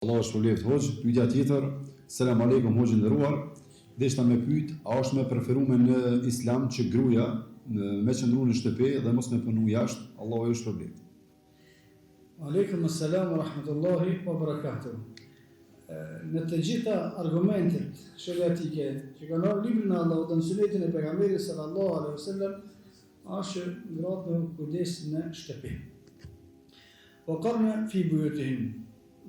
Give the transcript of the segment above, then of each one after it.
Allah është shpëleft hoxh, pyetja tjetër, selam aleikum hoxh nderuar, deshta me pyet, a është me preferuar në Islam që gruaja me qëndru në shtëpi dhe mos me punu jashtë, Allahu ju shpëleft. Aleikum assalam wa rahmatullahi wa barakatuh. Në të gjitha argumentet shariatike që kanë ardhur librin e Allahut dhe në sunetin e pejgamberit sallallahu alaihi wasallam, është gratë me kujdes në shtëpi. Wa qarna fi buyutihin,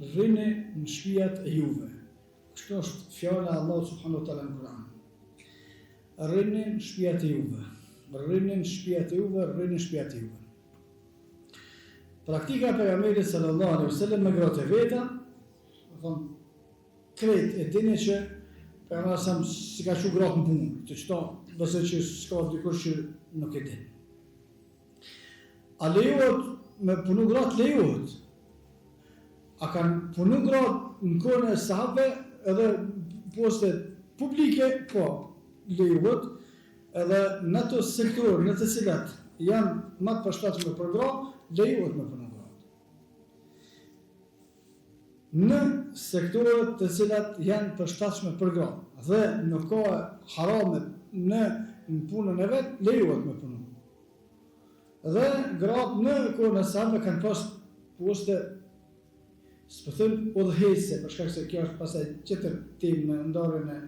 rrini në shtëpiat e juve. Kështu është fjala e Allahut subhanahu wa taala në Kur'an. Rrini në shtëpiat e juve. Rrini në shtëpiat e juve, rrini në shtëpiat e juve. Praktika e pejgamberit sallallahu alaihi wasallam me gratë e veta, thonë krejt e dini që pejgamberi sa si ka qenë gratë në punë, të çto, nëse që s'ka dikush që nuk e din. A lejohet me punu gratë? Lejohet. A kanë punu gratë në kohën e sahabëve edhe poste publike? Po, lejohet. Edhe në ato sektorë në të cilat janë më të përshtatshme për gratë, lejohet me punu gratë. Në sektorët të cilat janë përshtatshme për gratë dhe nuk ka harame në punën e vet, lejohet me punu. Dhe gratë në kohën e sahabëve kanë pas poste, s'po them udhëheqëse, për shkak se kjo është pastaj tjetër temë në ndarjen e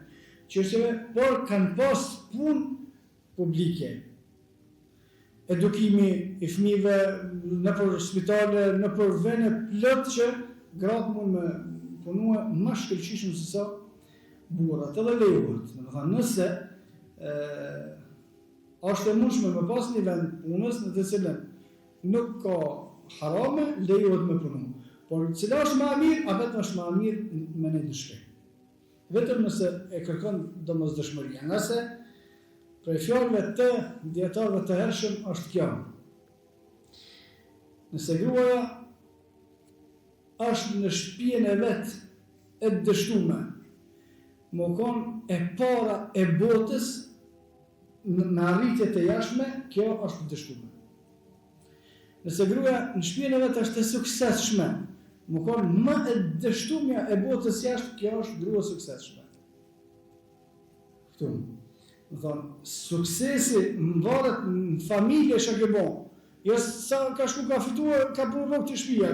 çështjeve, por kanë pas punë publike. Edukimi i fëmijëve nëpër spitale, nëpër vende plot që gratë mund me punua më shkëlqyeshëm se sa burrat. Edhe lejohet, domethënë nëse është e mundshme me pas një vend punës në të cilën nuk ka harame, lejohet me punu. Por cila është më e mirë, a vetëm është më e mirë me një dëshpë. Vetëm nëse e kërkon domosdoshmëria. Nëse prej fjalëve të dietarëve të hershëm është kjo. Nëse gruaja është në shtëpinë e vet e dështuar, më kon e para e botës në arritje të jashtme, kjo është dështuar. Nëse gruaja në shtëpinë e vet është e suksesshme, më kon më e dështuar e botës jashtë, kjo është grua suksesshme. Këtu. Do thonë, suksesi varet në familje që ke bon. Jo sa ka shku ka fituar, ka bërë rrugë të shtëpia,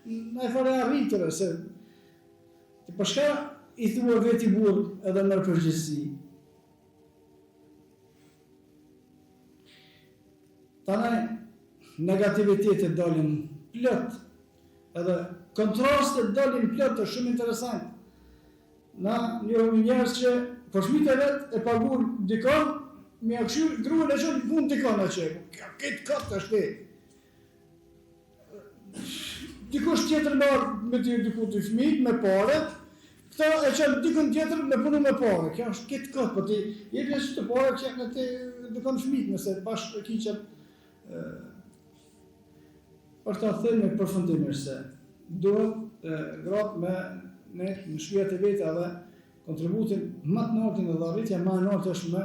në e fare arritëre, se të përshka i thua veti burë edhe në përgjithësi. Tanaj negativitetet dalin plot, edhe kontrastet dalin plot, është shumë interesant. Na njohëm njerëz që për fëmijët e vet e paguën dikon, me akshu gruan e çon punë dikon atë. Këtë katë është. Dikush tjetër me diku të fëmijët me parë, këta e çon dikon tjetër me punë me parë. Kjo është këtë katë, po ti jep as të parë që në të dikon fëmijët nëse bashkë kiçën për ta thënë në përfundimisht se duhet gratë me në shtëpiat e veta dhe kontributin më të lartë dhe arritja më e lartë është me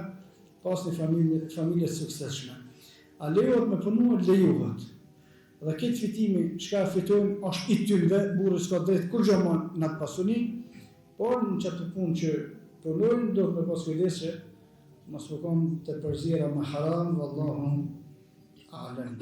pas një familje suksesshme. A lejohet me punuar? Lejohet. Dhe këtë fitimi çka fitojnë është i tyre, burri s'ka drejt kur gjë në atë pasuni, por në çatë punë që punojnë duhet me pas kujdes që mos u kon të përzira me haram, wallahu a'lam.